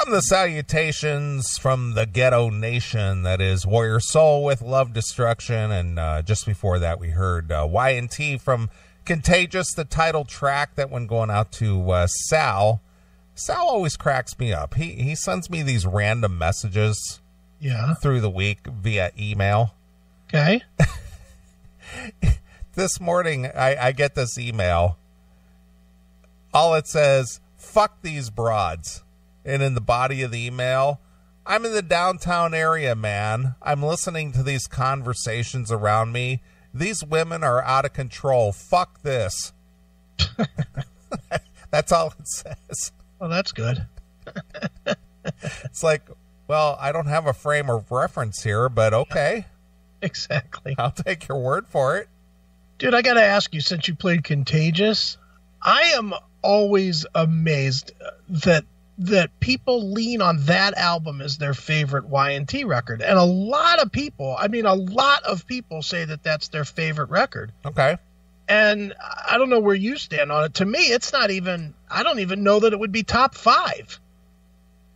From the salutations from the ghetto nation, that is Warrior Soul with Love Destruction. And just before that, we heard Y&T from Contagious, the title track. That one going out to Sal. Sal always cracks me up. He sends me these random messages through the week via email. Okay. This morning, I get this email. All it says, fuck these broads. And in the body of the email, I'm in the downtown area, man. I'm listening to these conversations around me. These women are out of control. Fuck this. That's all it says. Well, that's good. It's like, well, I don't have a frame of reference here, but okay. Exactly. I'll take your word for it. Dude, I got to ask you, since you played Contagious, I am always amazed that people lean on that album as their favorite Y&T record. And a lot of people say that that's their favorite record. Okay. And I don't know where you stand on it. To me, it's not even, I don't even know that it would be top 5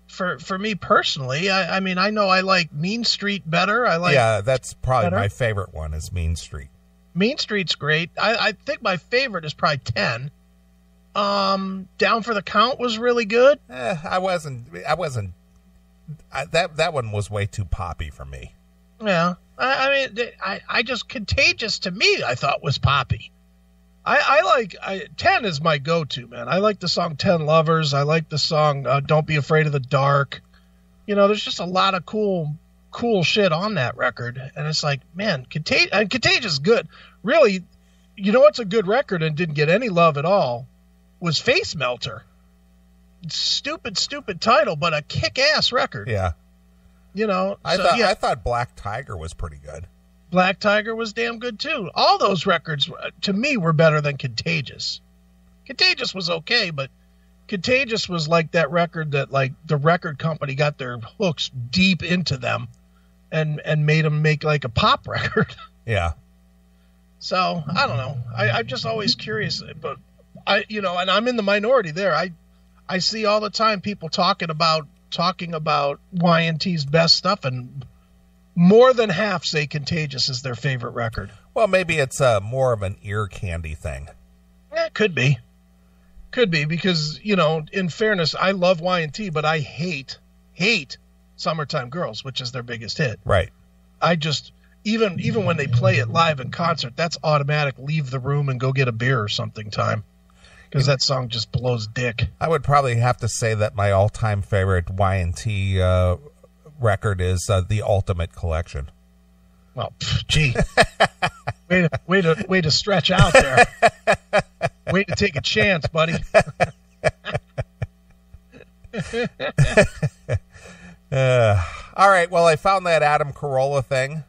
for me personally. I mean, I know I like Mean Street better. Yeah, that's probably my favorite one is Mean Street. Mean Street's great. I think my favorite is probably 10. Down for the Count was really good. That one was way too poppy for me. Yeah. I mean, I just, Contagious to me, I thought was poppy. 10 is my go-to, man. I like the song 10 Lovers. I like the song Don't Be Afraid of the Dark. You know, there's just a lot of cool shit on that record. And it's like, man, Contagious is good. Really, you know what's a good record and didn't get any love at all? Was Face Melter. Stupid title, but a kick-ass record. Yeah. You know, I thought Black Tiger was pretty good. Black Tiger was damn good too. All those records to me were better than Contagious. Contagious was okay, but Contagious was like that record that like the record company got their hooks deep into them and made them make like a pop record. Yeah. So I don't know. I'm just always curious, but and I'm in the minority there. I see all the time people talking about Y&T's best stuff, and more than half say Contagious is their favorite record. Well, maybe it's more of an ear candy thing. It could be because, in fairness, I love Y&T, but I hate Summertime Girls, which is their biggest hit. Right. I just, even when they play it live in concert, that's automatic leave the room and go get a beer or something time. Because that song just blows dick. I would probably have to say that my all-time favorite Y&T record is The Ultimate Collection. Well, gee. way to stretch out there. Way to take a chance, buddy. All right, well, I found that Adam Carolla thing.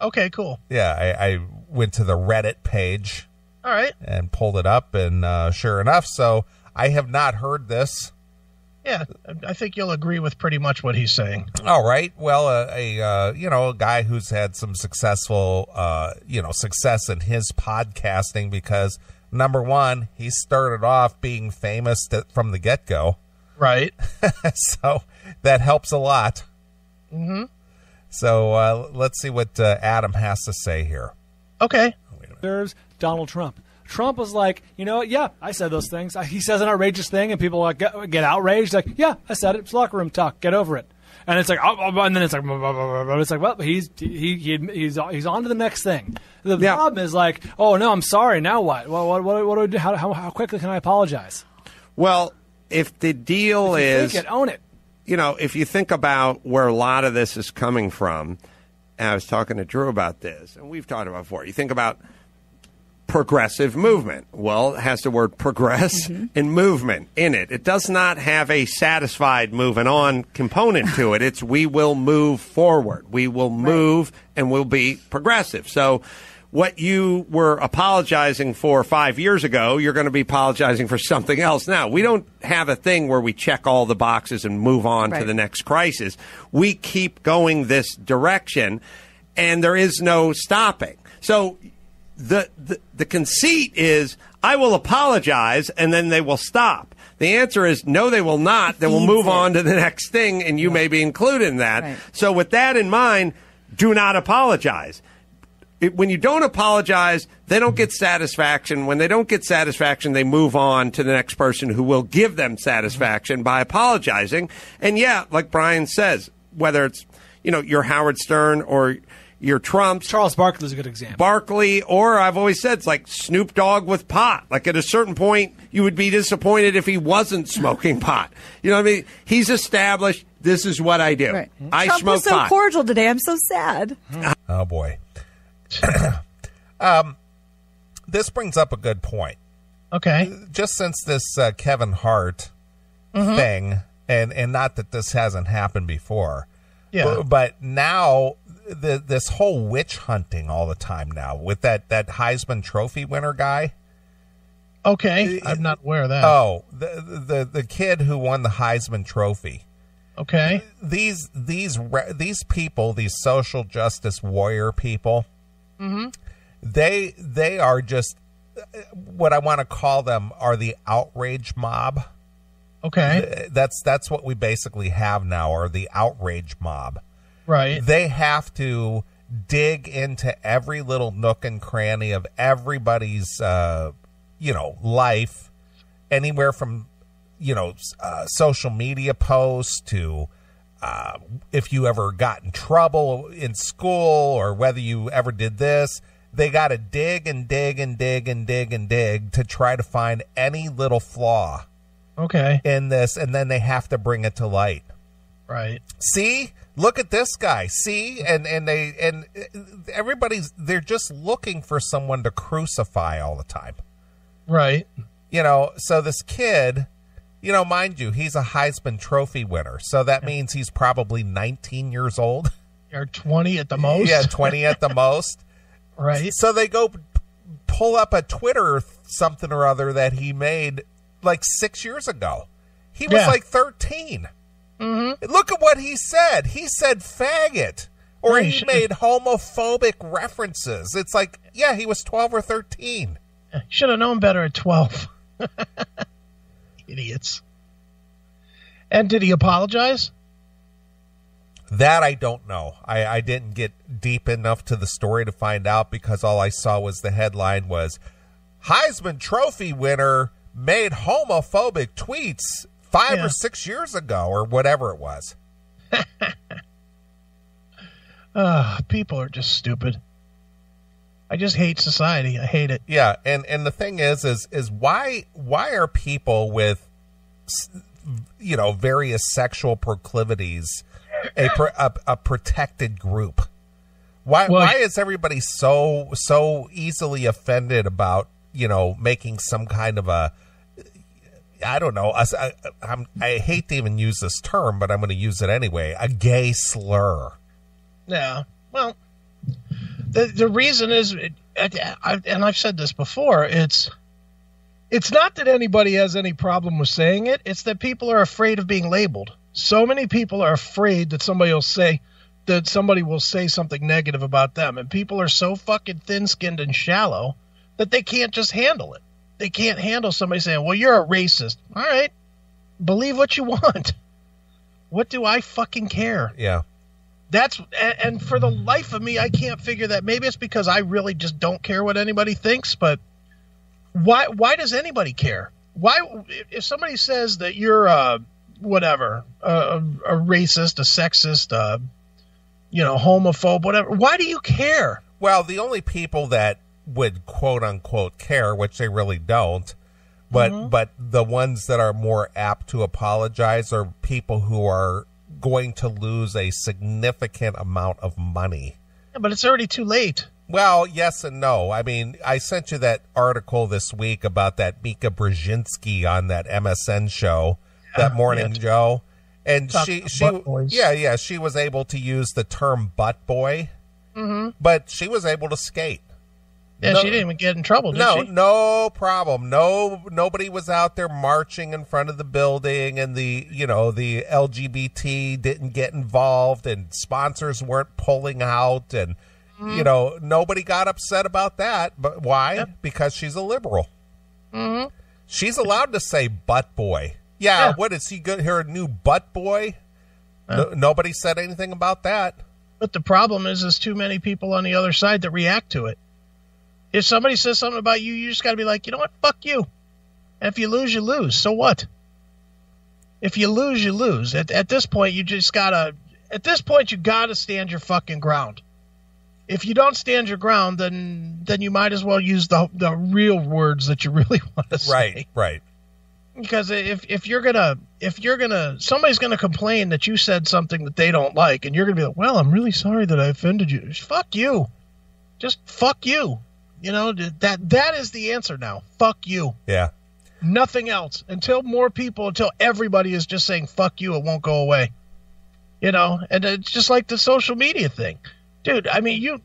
Okay, cool. Yeah, I went to the Reddit page. All right. And pulled it up, and sure enough, so I have not heard this. Yeah, I think you'll agree with pretty much what he's saying. All right. Well, a guy who's had some successful, success in his podcasting because, number one, he started off being famous from the get-go. Right. So that helps a lot. Mm-hmm. So let's see what Adam has to say here. Okay. There's Donald Trump. Trump was like, yeah, I said those things. He says an outrageous thing, and people like get outraged. Like, yeah, I said it. It's locker room talk. Get over it. And it's like, and then it's like, well, he's on to the next thing. The problem is like, oh no, I'm sorry. Now what? What do I do? How quickly can I apologize? Well, if the deal is, own it. If you think about where a lot of this is coming from, and I was talking to Drew about this, and we've talked about it before. You think about progressive movement. Well, it has the word progress and movement in it. It does not have a satisfied moving on component to it. It's we will move forward. We will move and we'll be progressive. So what you were apologizing for 5 years ago, you're going to be apologizing for something else now. We don't have a thing where we check all the boxes and move on to the next crisis. We keep going this direction, and there is no stopping. So the conceit is I will apologize, and then they will stop. The answer is no, they will not. They will move on to the next thing, and you may be included in that. Right. So with that in mind, do not apologize. When you don't apologize, they don't get satisfaction. When they don't get satisfaction, they move on to the next person who will give them satisfaction by apologizing. And yeah, like Brian says, whether it's, your Howard Stern or your Trumps. Charles Barkley's a good example. Barkley, or I've always said it's like Snoop Dogg with pot. Like at a certain point, you would be disappointed if he wasn't smoking pot. You know what I mean? He's established, this is what I do. Right. I Trump smoke was so pot. cordial today. I'm so sad. Oh, boy. This brings up a good point. Okay. Just since this Kevin Hart thing, and not that this hasn't happened before, but now this whole witch hunting all the time now with that Heisman Trophy winner guy. Okay, I'm not aware of that. Oh, the kid who won the Heisman Trophy. Okay. These people, these social justice warrior people, they are just what I want to call them are the outrage mob. Okay. That's what we basically have now, are the outrage mob. Right. They have to dig into every little nook and cranny of everybody's, life, anywhere from, social media posts to if you ever got in trouble in school or whether you ever did this. They got to dig and dig and dig and dig and dig to try to find any little flaw in this, and then they have to bring it to light. Right. See, look at this guy. See, and they're just looking for someone to crucify all the time. Right. So this kid, mind you, he's a Heisman Trophy winner. So that means he's probably 19 years old. Or 20 at the most. Yeah, 20 at the most. Right. So they go pull up a Twitter something or other that he made like 6 years ago. He was like 13. Look at what he said. He said faggot. Or he made homophobic references. It's like, yeah, he was 12 or 13. Should have known better at 12. Idiots. And did he apologize? That I don't know. I didn't get deep enough to the story to find out because all I saw was the headline was Heisman Trophy winner made homophobic tweets 5 or 6 years ago or whatever it was. People are just stupid. I just hate society. I hate it. Yeah, and the thing is why are people with various sexual proclivities a protected group? Why is everybody so easily offended about making some kind of a, I don't know, I hate to even use this term, but I'm going to use it anyway, a gay slur. Yeah. Well, the reason is, and I've said this before, it's not that anybody has any problem with saying it. It's that people are afraid of being labeled. So many people are afraid that somebody will say something negative about them. And people are so fucking thin-skinned and shallow that they can't just handle it. They can't handle somebody saying, well, you're a racist. All right. Believe what you want. What do I fucking care? Yeah. And for the life of me, I can't figure that. Maybe it's because I really just don't care what anybody thinks, but why does anybody care? Why, if somebody says that you're a racist, a sexist, homophobe, whatever, why do you care? Well, the only people that would quote unquote care, which they really don't, but the ones that are more apt to apologize are people who are going to lose a significant amount of money. Yeah, but it's already too late. Well, yes and no. I mean, I sent you that article this week about that Mika Brzezinski on that MSN show, that Morning Joe, and she was able to use the term butt boy, but she was able to skate. Yeah, she didn't even get in trouble, did she? No problem. Nobody was out there marching in front of the building, and the LGBT didn't get involved, and sponsors weren't pulling out, and nobody got upset about that. But why? Yep. Because she's a liberal. She's allowed to say butt boy. Yeah. What is he good? Her new butt boy? Nobody said anything about that. But the problem is there's too many people on the other side that react to it. If somebody says something about you, you just got to be like, you know what? Fuck you. And if you lose, you lose. So what? If you lose, you lose. At this point, you just got to... At this point, you got to stand your fucking ground. If you don't stand your ground, then you might as well use the real words that you really want to say. Right. Because if you're gonna somebody's gonna complain that you said something that they don't like, and you're gonna be like, well, I'm really sorry that I offended you. Fuck you. Just fuck you. You know, that is the answer now. Fuck you. Yeah. Nothing else. Until everybody is just saying fuck you, it won't go away. You know, and it's just like the social media thing. Dude, I mean,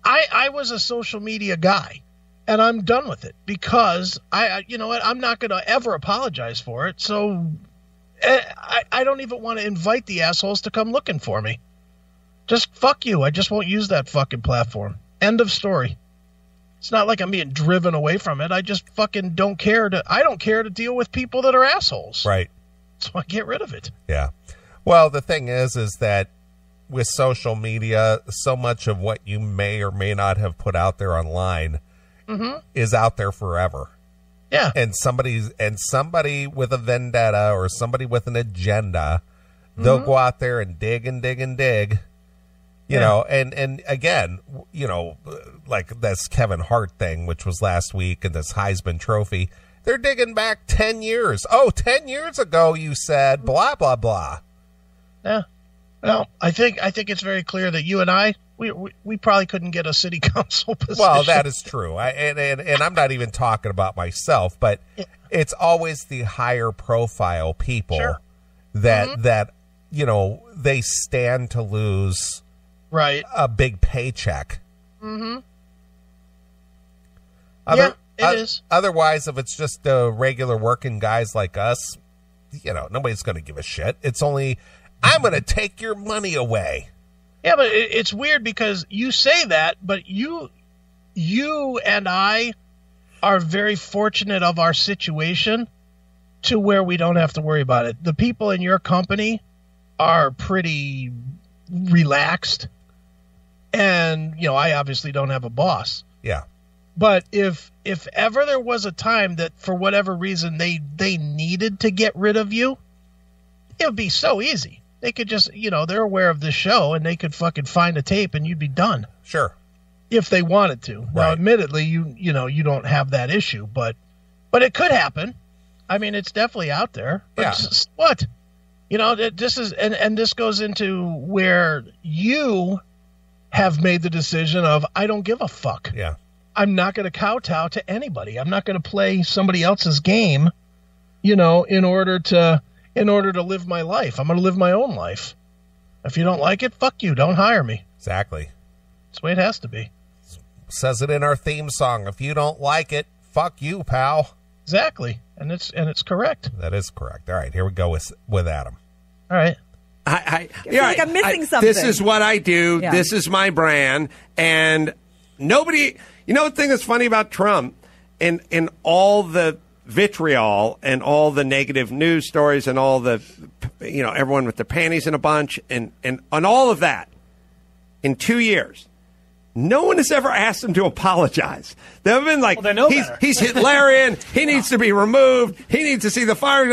I was a social media guy, and I'm done with it because you know what? I'm not going to ever apologize for it. So I don't even want to invite the assholes to come looking for me. Just fuck you. I just won't use that fucking platform. End of story. It's not like I'm being driven away from it. I just fucking don't care to deal with people that are assholes. Right. So I get rid of it. Yeah. Well, the thing is that with social media, so much of what you may or may not have put out there online is out there forever. Yeah. And somebody with a vendetta or somebody with an agenda, they'll go out there and dig and dig and dig. You know, and again, you know, like this Kevin Hart thing, which was last week, and this Heisman Trophy, they're digging back 10 years. Oh, 10 years ago you said blah, blah, blah. Yeah. Well, I think it's very clear that you and I, we probably couldn't get a city council position. Well, that is true. And I'm not even talking about myself, but it's always the higher profile people that, you know, they stand to lose a big paycheck. Mm-hmm. It is. Otherwise, if it's just regular working guys like us, you know, nobody's going to give a shit. It's only, I'm going to take your money away. Yeah, but it's weird because you say that, but you and I are very fortunate of our situation to where we don't have to worry about it. The people in your company are pretty relaxed. And, you know, I obviously don't have a boss. Yeah. But if ever there was a time that for whatever reason they needed to get rid of you, it would be so easy. They could just, you know, they're aware of this show and they could fucking find a tape and you'd be done. Sure. If they wanted to. Right. Now, admittedly, you know, you don't have that issue, but it could happen. I mean, it's definitely out there. But just, what? You know, this is, and this goes into where you have made the decision of, I don't give a fuck. Yeah. I'm not going to kowtow to anybody. I'm not going to play somebody else's game, you know, in order to live my life. I'm going to live my own life. If you don't like it, fuck you. Don't hire me. Exactly. That's the way it has to be. Says it in our theme song. If you don't like it, fuck you, pal. Exactly. And it's correct. That is correct. All right, here we go with Adam. All right. I feel like I'm missing something. This is what I do. Yeah. This is my brand. And nobody, you know, the thing that's funny about Trump and all the vitriol and all the negative news stories and all the, you know, everyone with their panties in a bunch and on all of that in 2 years. No one has ever asked him to apologize. They've been like, he's Hitlerian. He needs to be removed. He needs to see the fire.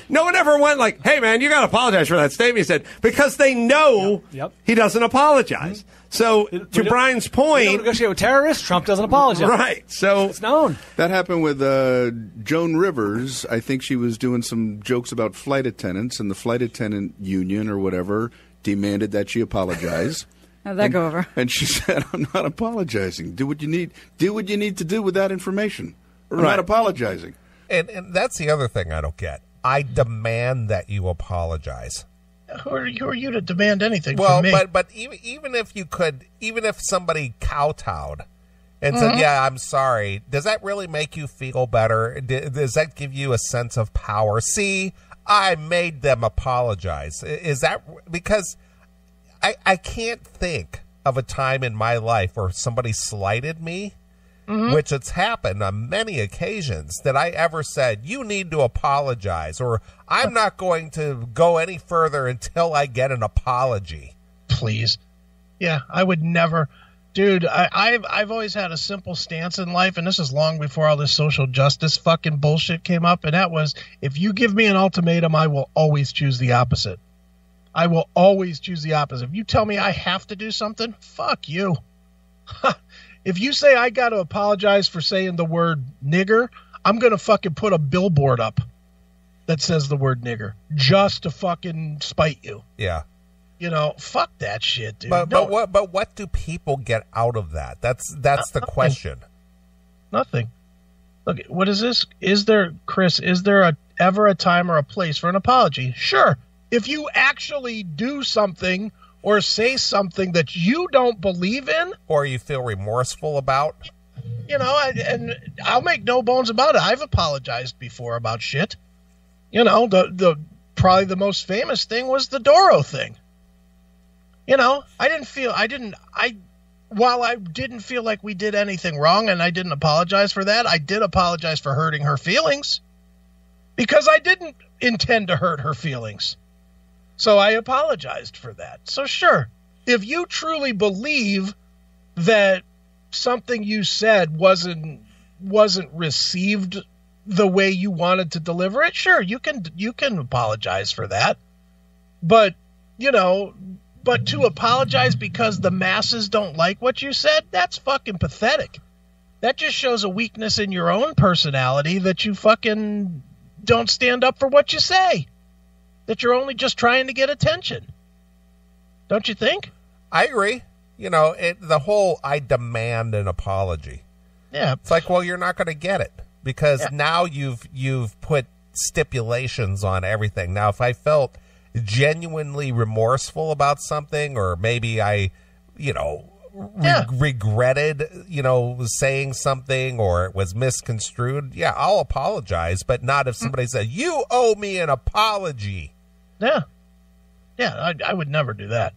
No one ever went like, hey, man, you got to apologize for that statement. He said, because they know he doesn't apologize. Mm-hmm. So to Brian's point. You don't negotiate with terrorists, Trump doesn't apologize. Right. So it's known. That happened with Joan Rivers. I think she was doing some jokes about flight attendants, and the flight attendant union or whatever demanded that she apologize. How'd that go over? And she said, I'm not apologizing. Do what you need to do with that information. I'm not apologizing. And that's the other thing I don't get. I demand that you apologize. Who are you to demand anything from me? But even if you could, even if somebody kowtowed and said, yeah, I'm sorry, does that really make you feel better? Does that give you a sense of power? See, I made them apologize. Is that because I can't think of a time in my life where somebody slighted me which it's happened on many occasions, that I ever said, you need to apologize, or I'm not going to go any further until I get an apology. Please. Yeah, I would never. Dude, I've always had a simple stance in life, and this is long before all this social justice fucking bullshit came up, and that was, if you give me an ultimatum, I will always choose the opposite. I will always choose the opposite. If you tell me I have to do something, fuck you. If you say I got to apologize for saying the word nigger, I'm going to fucking put a billboard up that says the word nigger just to fucking spite you. Yeah. You know, fuck that shit, dude. But what do people get out of that? That's the question. Nothing. Look, what is this? Chris, is there ever a time or a place for an apology? Sure. If you actually do something or say something that you don't believe in, or you feel remorseful about, you know, and I'll make no bones about it. I've apologized before about shit. You know, the probably the most famous thing was the Doro thing. You know, while I didn't feel like we did anything wrong and I didn't apologize for that, I did apologize for hurting her feelings because I didn't intend to hurt her feelings. So I apologized for that. So sure, if you truly believe that something you said wasn't received the way you wanted to deliver it, sure, you can apologize for that. But, you know, but to apologize because the masses don't like what you said, that's fucking pathetic. That just shows a weakness in your own personality that you fucking don't stand up for what you say. That you're only just trying to get attention. Don't you think? I agree. You know, the whole I demand an apology. Yeah. It's like, well, you're not going to get it because now you've put stipulations on everything. Now, if I felt genuinely remorseful about something, or maybe I, you know, regretted, you know, saying something, or it was misconstrued, yeah, I'll apologize, but not if somebody said, you owe me an apology. Yeah. Yeah, I would never do that.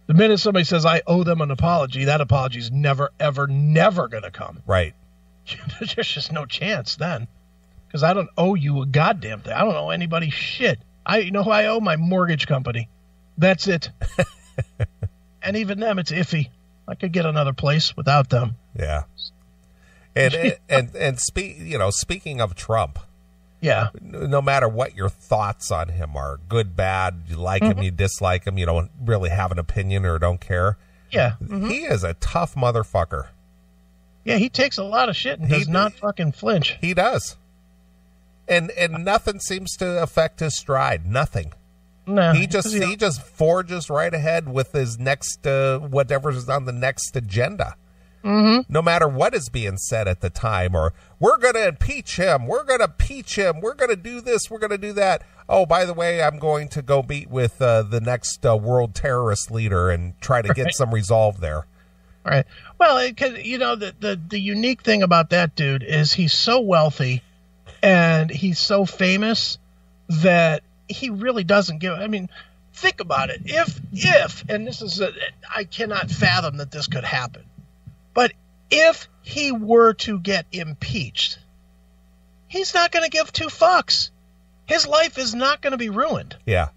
The minute somebody says I owe them an apology, that apology is never, ever, never going to come. Right. There's just no chance then. Because I don't owe you a goddamn thing. I don't owe anybody shit. You know who I owe? My mortgage company. That's it. And even them, it's iffy. I could get another place without them. Yeah. And speaking of Trump. Yeah. No matter what your thoughts on him are, good, bad, you like him, you dislike him, you don't really have an opinion or don't care. Yeah. He is a tough motherfucker. Yeah, he takes a lot of shit and does not fucking flinch. He does. And nothing seems to affect his stride. Nothing. No. He just forges right ahead with his next whatever's on the next agenda. No matter what is being said at the time, or we're going to impeach him, we're going to peach him, we're going to do this, we're going to do that. Oh, by the way, I'm going to go meet with the next world terrorist leader and try to get some resolve there. Right. Well, you know, the unique thing about that dude is he's so wealthy and he's so famous that he really doesn't give. I mean, think about it. If and this is I cannot fathom that this could happen. But if he were to get impeached, he's not going to give two fucks. His life is not going to be ruined. Yeah.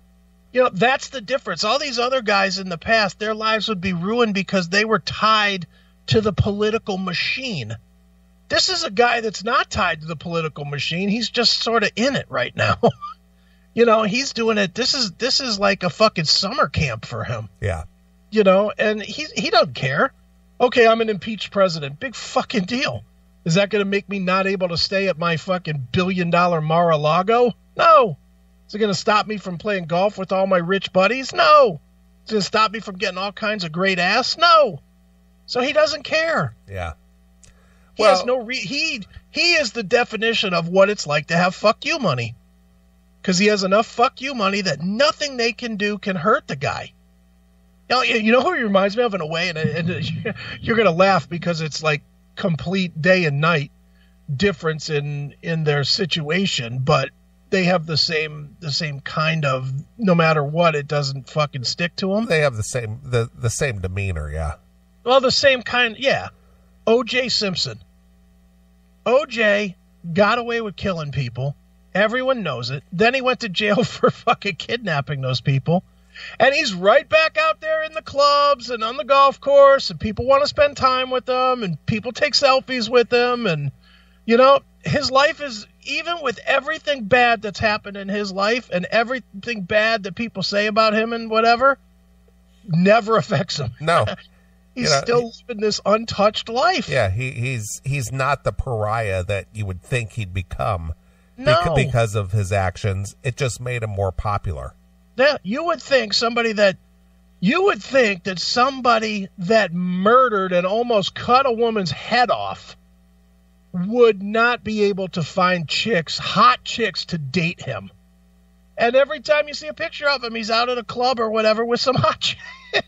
You know, that's the difference. All these other guys in the past, their lives would be ruined because they were tied to the political machine. This is a guy that's not tied to the political machine. He's just sort of in it right now. You know, he's doing it. This is like a fucking summer camp for him. Yeah. You know, and he doesn't care. Okay, I'm an impeached president. Big fucking deal. Is that going to make me not able to stay at my fucking $1 billion Mar-a-Lago? No. Is it going to stop me from playing golf with all my rich buddies? No. Is it going to stop me from getting all kinds of great ass? No. So he doesn't care. Yeah. He has no he is the definition of what it's like to have fuck you money. Because he has enough fuck you money that nothing they can do can hurt the guy. You know who he reminds me of in a way, and you're going to laugh because it's like complete day and night difference in their situation, but they have the same kind of, no matter what, it doesn't fucking stick to them. They have the same demeanor, yeah. Well, the same kind, yeah. O.J. Simpson. OJ got away with killing people. Everyone knows it. Then he went to jail for fucking kidnapping those people. And he's right back out there in the clubs and on the golf course, and people want to spend time with him, and people take selfies with him. And, his life is, even with everything bad that's happened in his life and everything bad that people say about him and whatever, never affects him. No. He's still living this untouched life. Yeah, he's not the pariah that you would think he'd become because of his actions. It just made him more popular. Yeah, you would think somebody that murdered and almost cut a woman's head off would not be able to find hot chicks to date him. And every time you see a picture of him, he's out at a club or whatever with some hot chick.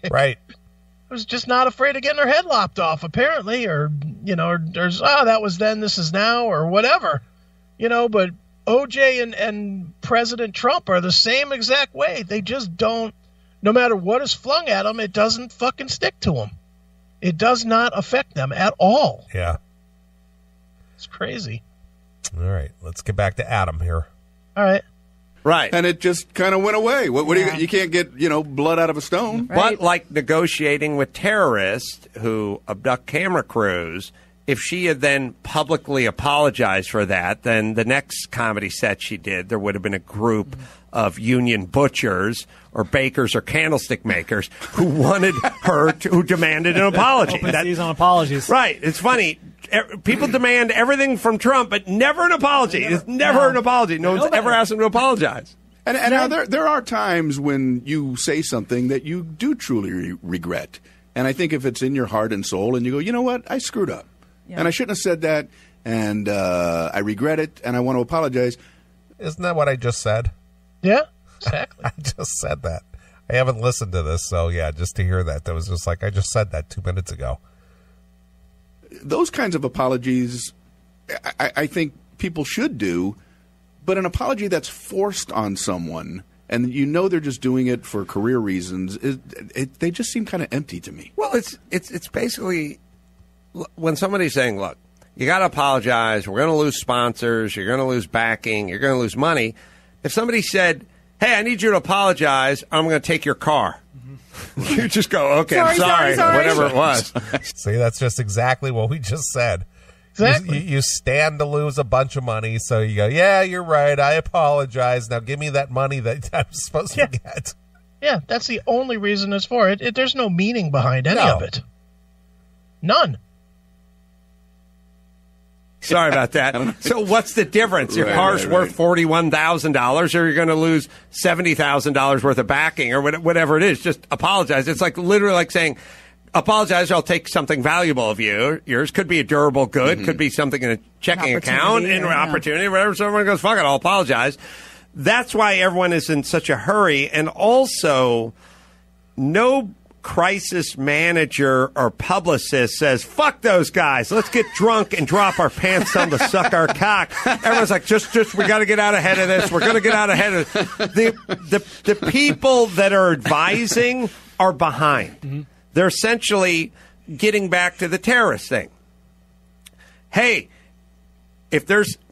Right. Who's just not afraid of getting her head lopped off, apparently, or that was then, this is now, or whatever. But OJ and President Trump are the same exact way. They just don't, no matter what is flung at them, it doesn't fucking stick to them. It does not affect them at all. Yeah. It's crazy. All right, let's get back to Adam here. All right. Right. And it just kind of went away. What you can't get, blood out of a stone. Right. But like negotiating with terrorists who abduct camera crews, if she had then publicly apologized for that, then the next comedy set she did, there would have been a group of union butchers or bakers or candlestick makers who wanted her who demanded an apology. Open on apologies. Right. It's funny. People demand everything from Trump, but never an apology. It's never an apology. No one's ever asked him to apologize. And now there are times when you say something that you do truly regret. And I think if it's in your heart and soul and you go, you know what, I screwed up. Yeah. And I shouldn't have said that, and I regret it, and I want to apologize. Isn't that what I just said? Yeah, exactly. I just said that. I haven't listened to this, so yeah, just to hear that was just like, I just said that 2 minutes ago. Those kinds of apologies, I think people should do, but an apology that's forced on someone, and they're just doing it for career reasons, they just seem kind of empty to me. Well, it's basically when somebody's saying, look, you got to apologize, we're going to lose sponsors, you're going to lose backing, you're going to lose money. If somebody said, hey, I need you to apologize, I'm going to take your car. You just go, okay, I'm sorry, whatever it was. See, that's just exactly what we just said. Exactly. You stand to lose a bunch of money, so you go, yeah, you're right, I apologize. Now give me that money that I'm supposed to get. Yeah, that's the only reason it's for it. There's no meaning behind any of it. None. Sorry about that. So what's the difference? Your car's worth $41,000, or you're going to lose $70,000 worth of backing, or whatever it is. Just apologize. It's like literally like saying, apologize, or I'll take something valuable of you. Yours could be a durable good, could be something in a checking account, an opportunity, whatever. So everyone goes, fuck it, I'll apologize. That's why everyone is in such a hurry. And also, no crisis manager or publicist says, fuck those guys, let's get drunk and drop our pants on to suck our cock. Everyone's like, just we got to get out ahead of this. We're going to get out ahead of this. The people that are advising are behind. They're essentially getting back to the terrorist thing. Hey,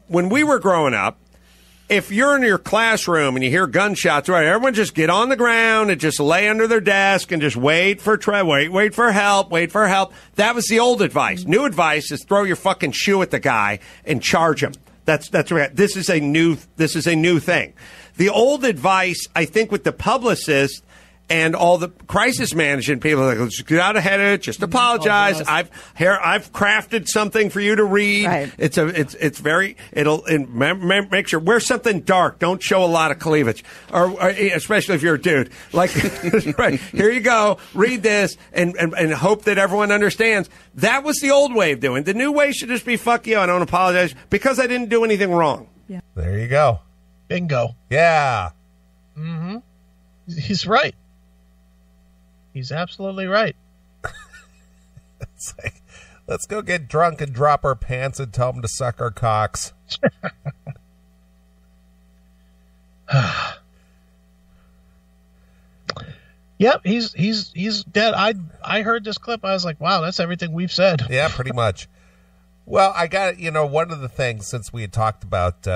when we were growing up, if you're in your classroom and you hear gunshots, right, everyone just get on the ground and just lay under their desk and just wait for help. That was the old advice. New advice is throw your fucking shoe at the guy and charge him. That's right. This is a new thing. The old advice, I think, with the publicists and all the crisis management people, like, let's get out ahead of it. Just apologize. I've crafted something for you to read. Right. It'll make sure wear something dark. Don't show a lot of cleavage, or especially if you're a dude. Like, right here you go. Read this and hope that everyone understands. That was the old way of doing it. The new way should just be fuck you. I don't apologize because I didn't do anything wrong. Yeah. There you go. Bingo. Yeah. Mm-hmm. He's right. He's absolutely right. It's like, let's go get drunk and drop our pants and tell them to suck our cocks. Yep, he's dead. I heard this clip. I was like, wow, that's everything we've said. Yeah, pretty much. Well, I got one of the things, since we had talked about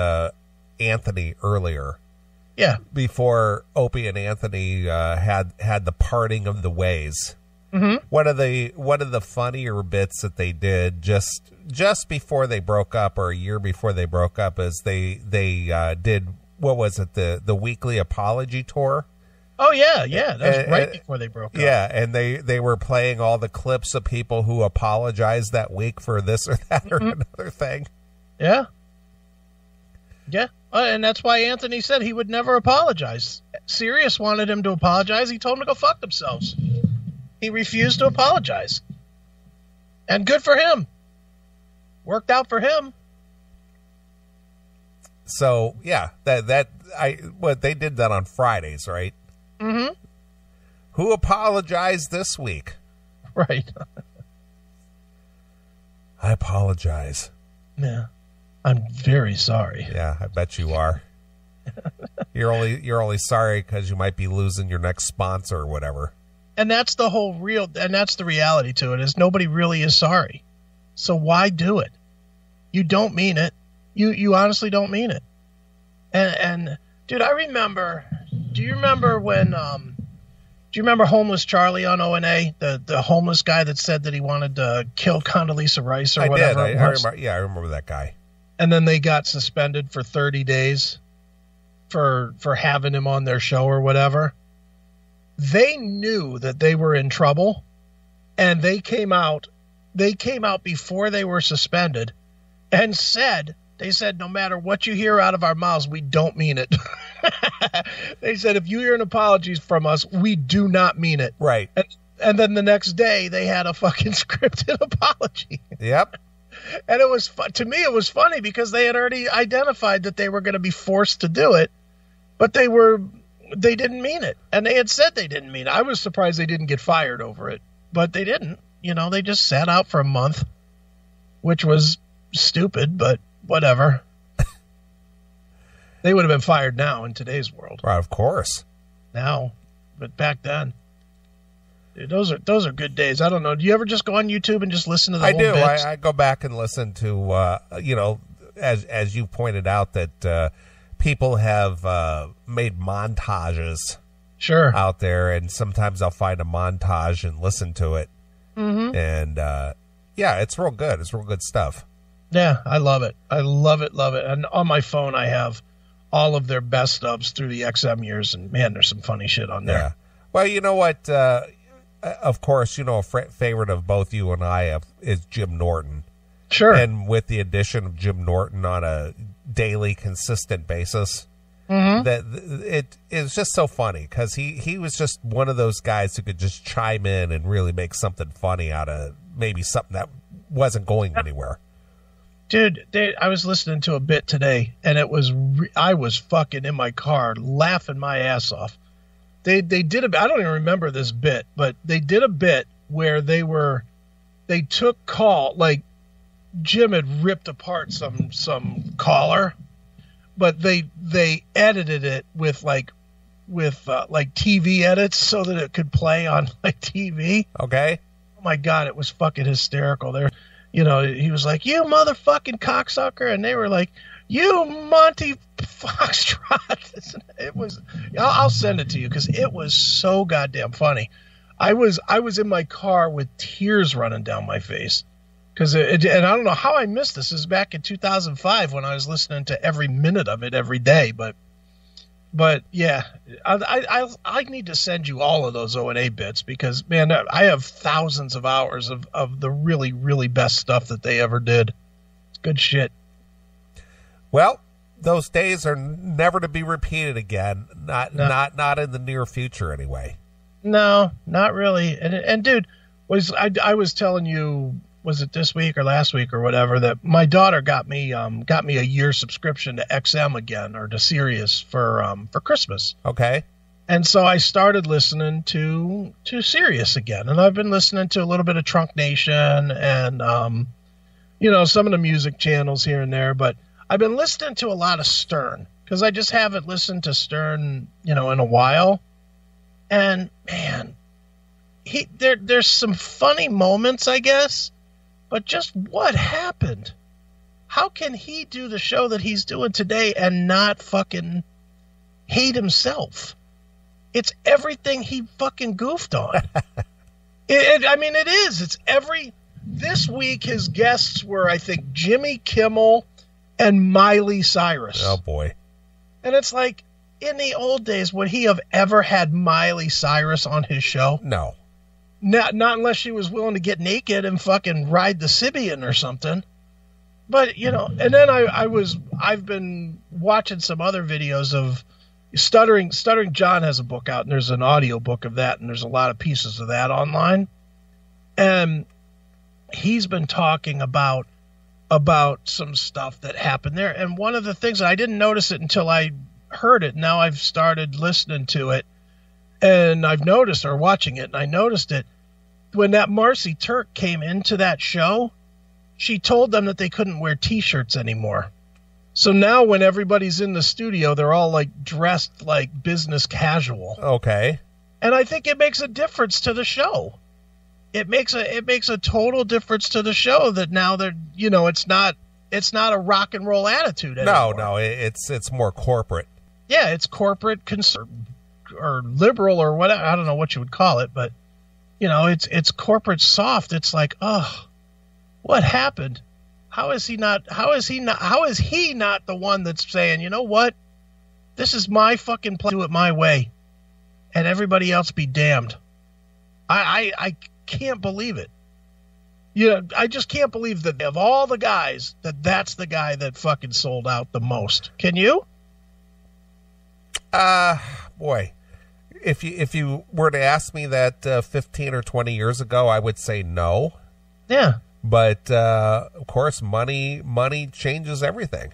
Anthony earlier. Yeah. Before Opie and Anthony had the parting of the ways. Mm-hmm. One of the funnier bits that they did just before they broke up, or a year before they broke up, is they did, what was it, the weekly apology tour. Oh yeah, that was right before they broke up. Yeah, and they were playing all the clips of people who apologized that week for this or that or another thing. Yeah. And that's why Anthony said he would never apologize. Sirius wanted him to apologize. He told him to go fuck themselves. He refused to apologize. And good for him. Worked out for him. So, yeah, they did that on Fridays, right? Mm-hmm. Who apologized this week? Right. I apologize. Yeah. I'm very sorry. Yeah, I bet you are. You're only sorry because you might be losing your next sponsor or whatever. And that's the reality to it, is nobody really is sorry. So why do it? You don't mean it. You honestly don't mean it. And dude, I remember. Do you remember when? Do you remember Homeless Charlie on O&A, the homeless guy that said that he wanted to kill Condoleezza Rice or whatever? I remember. Yeah, I remember that guy. And then they got suspended for 30 days for having him on their show or whatever. They knew that they were in trouble, and they came out before they were suspended and said, no matter what you hear out of our mouths, we don't mean it. They said, if you hear an apology from us, we do not mean it. Right. And then the next day they had a fucking scripted apology. Yep. And it was to me, it was funny because they had already identified that they were going to be forced to do it, but they didn't mean it. And they had said they didn't mean it. I was surprised they didn't get fired over it, but they didn't. They just sat out for a month, which was stupid, but whatever. They would have been fired now in today's world. Right, of course. Now, but back then. Dude, those are good days. I don't know. Do you ever just go on YouTube and just listen to the whole bits? I go back and listen to, as you pointed out, that people have made montages out there, and sometimes I'll find a montage and listen to it. Mm-hmm. And, it's real good. It's real good stuff. Yeah, I love it. I love it. And on my phone, I have all of their best stubs through the XM years, and, man, there's some funny shit on there. Yeah. Well, you know what? Of course, a favorite of both you and I is Jim Norton. Sure. And with the addition of Jim Norton on a daily, consistent basis, that it is just so funny because he was just one of those guys who could just chime in and really make something funny out of maybe something that wasn't going anywhere. Dude, I was listening to a bit today, and I was fucking in my car laughing my ass off. They did I don't even remember this bit, but they did a bit where they took call, like Jim had ripped apart some caller, but they edited it with TV edits so that it could play on like TV. Okay. Oh my God, it was fucking hysterical. He was like, "You motherfucking cocksucker," and they were like, "You Monty Foxtrot." It was. I'll send it to you because it was so goddamn funny. I was in my car with tears running down my face because and I don't know how I missed this. This is back in 2005 when I was listening to every minute of it every day. But yeah, I need to send you all of those O&A bits because, man, I have thousands of hours of the really, really best stuff that they ever did. It's good shit. Well, those days are never to be repeated again. Not in the near future, anyway. No, not really. And dude, I was telling you, was it this week or last week or whatever, that my daughter got me a year subscription to XM again, or to Sirius for Christmas. Okay. And so I started listening to Sirius again, and I've been listening to a little bit of Trunk Nation and some of the music channels here and there, but I've been listening to a lot of Stern because I just haven't listened to Stern, in a while. And man, there's some funny moments, I guess, But just what happened? How can he do the show that he's doing today and not fucking hate himself? It's everything he fucking goofed on. It is. It's this week his guests were, I think, Jimmy Kimmel and Miley Cyrus. Oh, boy. And it's like, in the old days, would he have ever had Miley Cyrus on his show? No. Not unless she was willing to get naked and fucking ride the Sibian or something. But, and then I've been watching some other videos of Stuttering John has a book out, and there's an audio book of that, and there's a lot of pieces of that online. And he's been talking about some stuff that happened there. And one of the things, I didn't notice it until I heard it. Now I've started listening to it, and I've noticed, or watching it, and I noticed it. When that Marcy Turk came into that show, she told them that they couldn't wear T-shirts anymore. So now when everybody's in the studio, they're all like dressed like business casual. Okay. And I think it makes a difference to the show. It makes a total difference to the show that now they're, it's not a rock and roll attitude anymore. No, it's more corporate. Yeah, it's corporate, or liberal, or whatever. I don't know what you would call it, but it's corporate soft. It's like, oh, what happened? How is he not the one that's saying, you know what? This is my fucking place, do it my way, and everybody else be damned. I can't believe it. I just can't believe that of all the guys, that's the guy that fucking sold out the most. Can you? Boy, if you were to ask me that 15 or 20 years ago, I would say no. Yeah. But of course, money changes everything.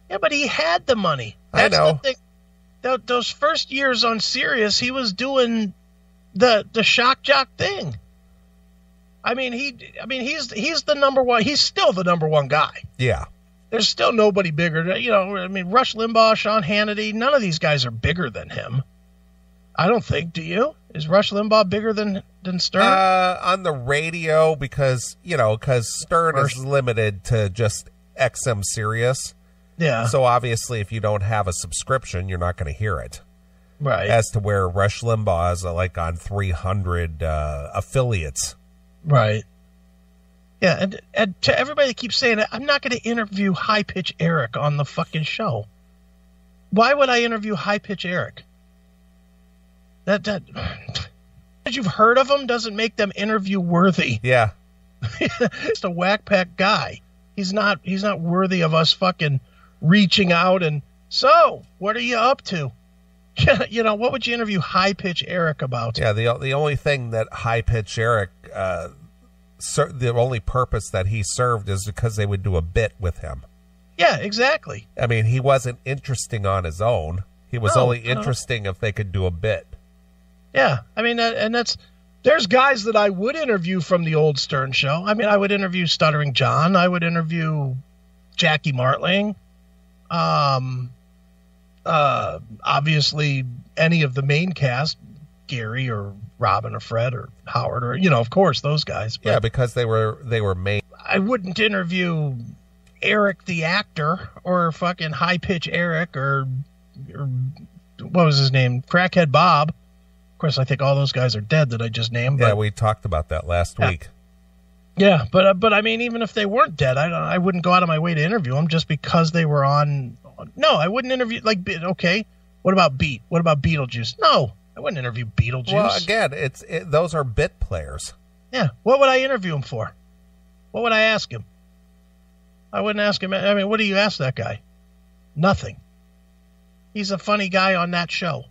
Yeah, but he had the money. That's I know. The thing. Those first years on Sirius, he was doing the shock jock thing. He's the number one. He's still the number one guy. Yeah. There's still nobody bigger. Rush Limbaugh, Sean Hannity, none of these guys are bigger than him. I don't think. Do you? Is Rush Limbaugh bigger than Stern? On the radio, because Stern is limited to just XM Sirius. Yeah. So obviously, if you don't have a subscription, you're not going to hear it. Right. As to where Rush Limbaugh is like on 300 affiliates. Right. Yeah, and to everybody that keeps saying it, I'm not going to interview High Pitch Eric on the fucking show. Why would I interview High Pitch Eric? That you've heard of him doesn't make them interview worthy. Yeah. Just a whack pack guy. He's not worthy of us fucking reaching out and, so what are you up to? What would you interview High Pitch Eric about? Yeah, the only thing that High Pitch Eric, the only purpose that he served is because they would do a bit with him. Yeah, exactly. I mean, he wasn't interesting on his own. He was only interesting if they could do a bit. Yeah, there's guys that I would interview from the old Stern show. I would interview Stuttering John. I would interview Jackie Martling. Obviously any of the main cast, Gary or Robin or Fred or Howard or, of course those guys. But yeah, because they were main. I wouldn't interview Eric the actor or fucking High Pitch Eric or what was his name? Crackhead Bob. Of course, I think all those guys are dead that I just named. Yeah, we talked about that last week. Yeah, but even if they weren't dead, I wouldn't go out of my way to interview them just because they were on. No, I wouldn't interview. Okay, what about Beat? What about Beetlejuice? No, I wouldn't interview Beetlejuice. Well, again, those are bit players. Yeah, what would I interview him for? What would I ask him? I wouldn't ask him. What do you ask that guy? Nothing. He's a funny guy on that show.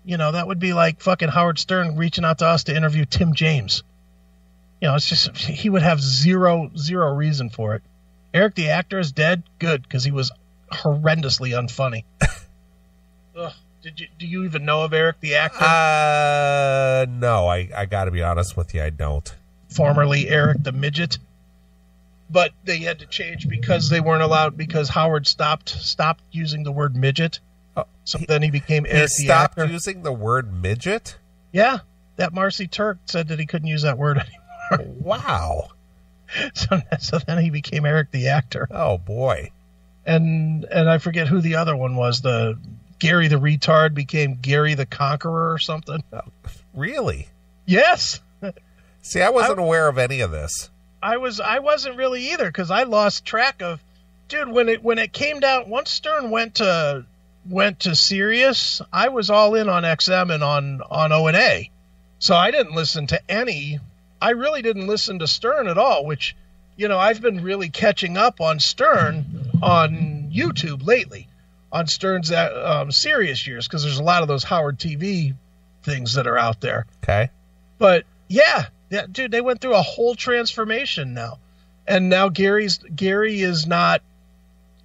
That would be like fucking Howard Stern reaching out to us to interview Tim James. It's just, he would have zero reason for it. Eric the actor is dead. Good, because he was horrendously unfunny. Ugh. Do you even know of Eric the actor? No, I got to be honest with you, I don't. Formerly Eric the Midget. But they had to change because they weren't allowed, because Howard stopped using the word midget. So then he became Eric the actor. He stopped using the word midget? Yeah. That Marcy Turk said that he couldn't use that word anymore. Wow. So then he became Eric the Actor. Oh, boy. And I forget who the other one was. The Gary the Retard became Gary the Conqueror or something. Oh, really? Yes. See, I wasn't aware of any of this. I wasn't really either, because I lost track of, dude, when it came down, once Stern went to Sirius, I was all in on XM and on O&A. So I didn't listen to I really didn't listen to Stern at all, which, I've been really catching up on Stern on YouTube lately, on Stern's Sirius years, because there's a lot of those Howard TV things that are out there. Okay. But yeah, dude, they went through a whole transformation now. And now Gary is not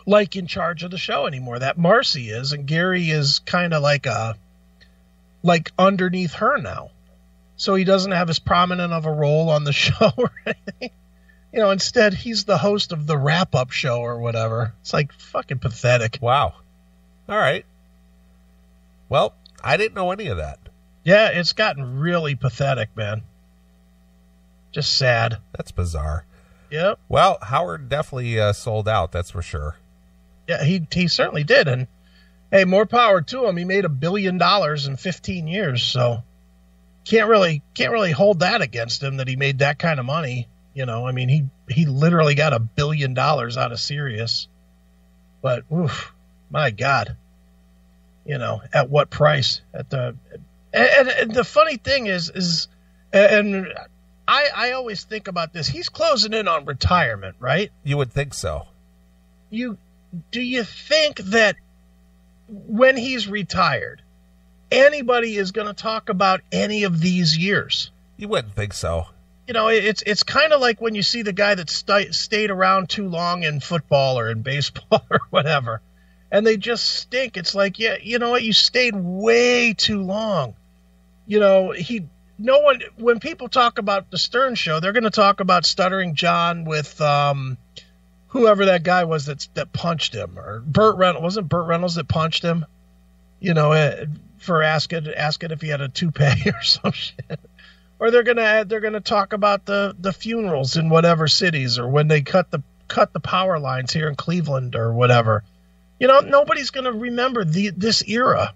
like in charge of the show anymore. That Marcy is, and Gary is kind of like underneath her now. So he doesn't have as prominent of a role on the show or anything. Instead he's the host of the wrap-up show or whatever. It's like fucking pathetic. Wow. All right. Well, I didn't know any of that. Yeah, it's gotten really pathetic, man. Just sad. That's bizarre. Yep. Well, Howard definitely sold out, that's for sure. Yeah, he certainly did. And hey, more power to him. He made $1 billion in 15 years, so can't really hold that against him that he made that kind of money. He literally got $1 billion out of Sirius. But oof, my God. At what price? And the funny thing is I always think about this. He's closing in on retirement, right? You would think so. Do you think that when he's retired, anybody is going to talk about any of these years? You wouldn't think so. It's kind of like when you see the guy that stayed around too long in football or in baseball or whatever, and they just stink. It's like, yeah, you know what? You stayed way too long. When people talk about the Stern Show, they're going to talk about Stuttering John with whoever that guy was that punched him, or Burt Reynolds. Wasn't Burt Reynolds that punched him? For asking if he had a toupee or some shit. Or they're gonna talk about the funerals in whatever cities, or when they cut the power lines here in Cleveland or whatever. Nobody's gonna remember this era.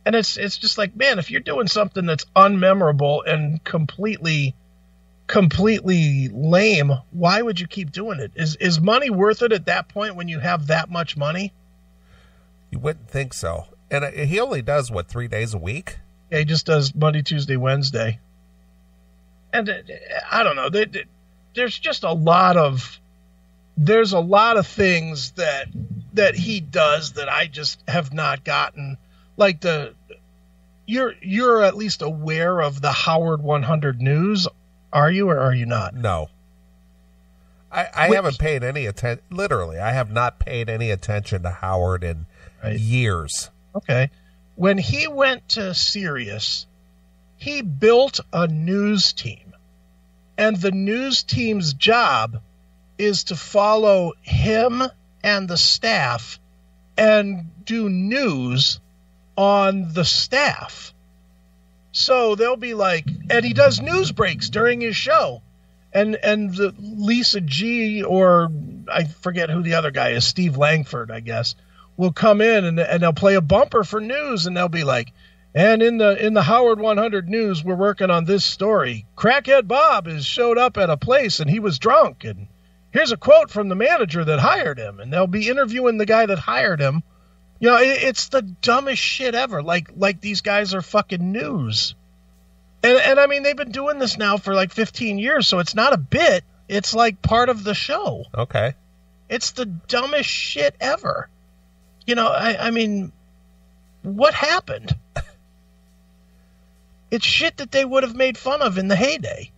And it's just like, man, if you're doing something that's unmemorable and completely lame, why would you keep doing it? Is money worth it at that point when you have that much money? You wouldn't think so. And he only does, 3 days a week? Yeah, he just does Monday, Tuesday, Wednesday. And I don't know. There's just a lot of things that he does that I just have not gotten. Like you're at least aware of the Howard 100 News, are you, or are you not? No. I haven't paid any attention. Literally, I have not paid any attention to Howard in years. Okay. When he went to Sirius, he built a news team. And the news team's job is to follow him and the staff and do news on the staff. So they'll be like, and he does news breaks during his show. And the Lisa G, or I forget who the other guy is, Steve Langford, I guess, will come in and they'll play a bumper for news, and they'll be like, and in the Howard 100 News, we're working on this story. Crackhead Bob has showed up at a place and he was drunk, and here's a quote from the manager that hired him, and they'll be interviewing the guy that hired him. It's the dumbest shit ever. Like these guys are fucking news. And I mean, they've been doing this now for like 15 years, so it's not a bit. It's like part of the show. Okay. It's the dumbest shit ever. I mean, what happened? It's shit that they would have made fun of in the heyday.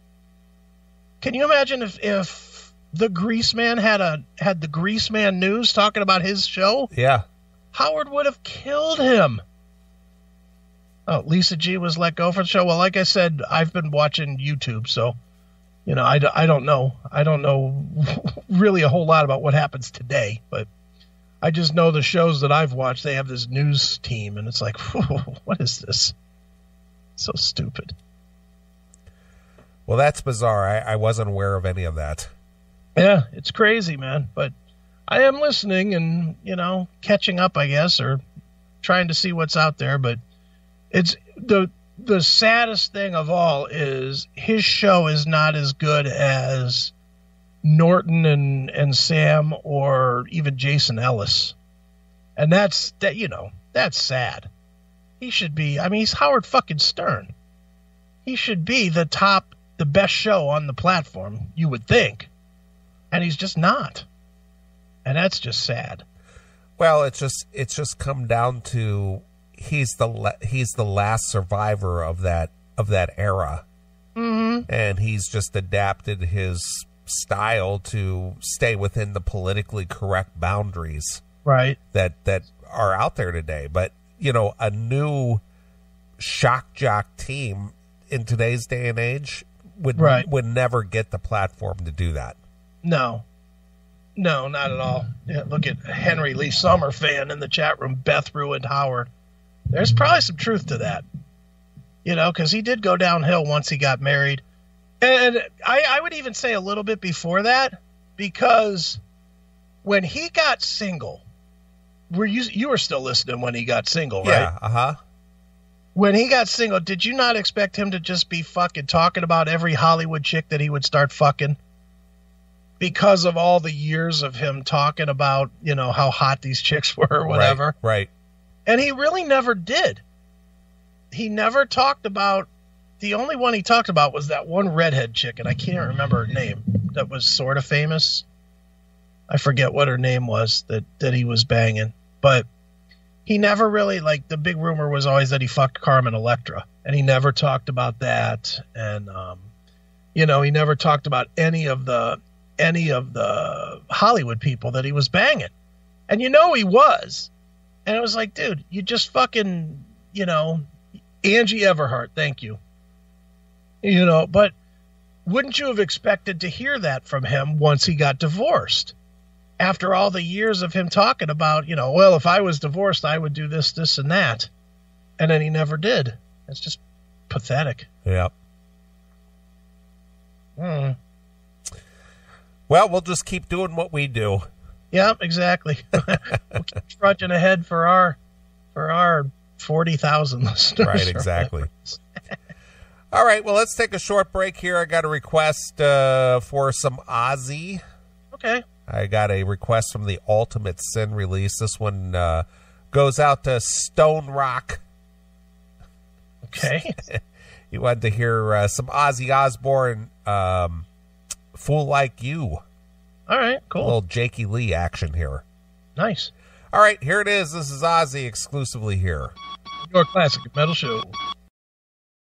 Can you imagine if the Greaseman had the Greaseman News talking about his show? Yeah. Howard would have killed him. Oh, Lisa G was let go for the show. Well, like I said, I've been watching YouTube, so I don't know. I don't know really a whole lot about what happens today, but I just know the shows that I've watched, they have this news team, and it's like, what is this? So stupid. Well, that's bizarre. I wasn't aware of any of that. Yeah, it's crazy, man. But I am listening and, catching up, I guess, or trying to see what's out there. But it's the saddest thing of all is his show is not as good as Norton and Sam or even Jason Ellis. And that's sad. He should be, he's Howard fucking Stern. He should be the best show on the platform, you would think. And he's just not. And that's just sad. Well, it's just come down to he's the last survivor of that era. Mm-hmm. And he's just adapted his style to stay within the politically correct boundaries. Right. That are out there today. But, a new shock jock team in today's day and age would never get the platform to do that. No, not at all. Yeah, look at Henry Lee Summer fan in the chat room. Beth ruined Howard. There's probably some truth to that, because he did go downhill once he got married. And I would even say a little bit before that, because when he got single, you were still listening when he got single, right? Yeah, uh-huh. When he got single, did you not expect him to just be fucking talking about every Hollywood chick that he would start fucking? Because of all the years of him talking about, how hot these chicks were or whatever. Right. And he really never did. He never talked about, the only one he talked about was that one redhead chick, and I can't remember her name, that was sort of famous. I forget what her name was that he was banging. But he never really, the big rumor was always that he fucked Carmen Electra. And he never talked about that. And, he never talked about any of the Hollywood people that he was banging. And he was. And it was like, dude, you just fucking, Angie Everhart, thank you. But wouldn't you have expected to hear that from him once he got divorced? After all the years of him talking about, well, if I was divorced, I would do this, this, and that. And then he never did. It's just pathetic. Yeah. Mm. Well, we'll just keep doing what we do. Yeah, exactly. We'll keep trudging ahead for our 40,000 listeners. Right, exactly. All right, well, let's take a short break here. I got a request for some Ozzy. Okay. I got a request from the Ultimate Sin release. This one goes out to Stone Rock. Okay. You wanted to hear some Ozzy Osbourne, Fool Like You. All right, cool. A little Jakey Lee action here. Nice. All right, here it is. This is Ozzy exclusively here. Your Classic Metal Show.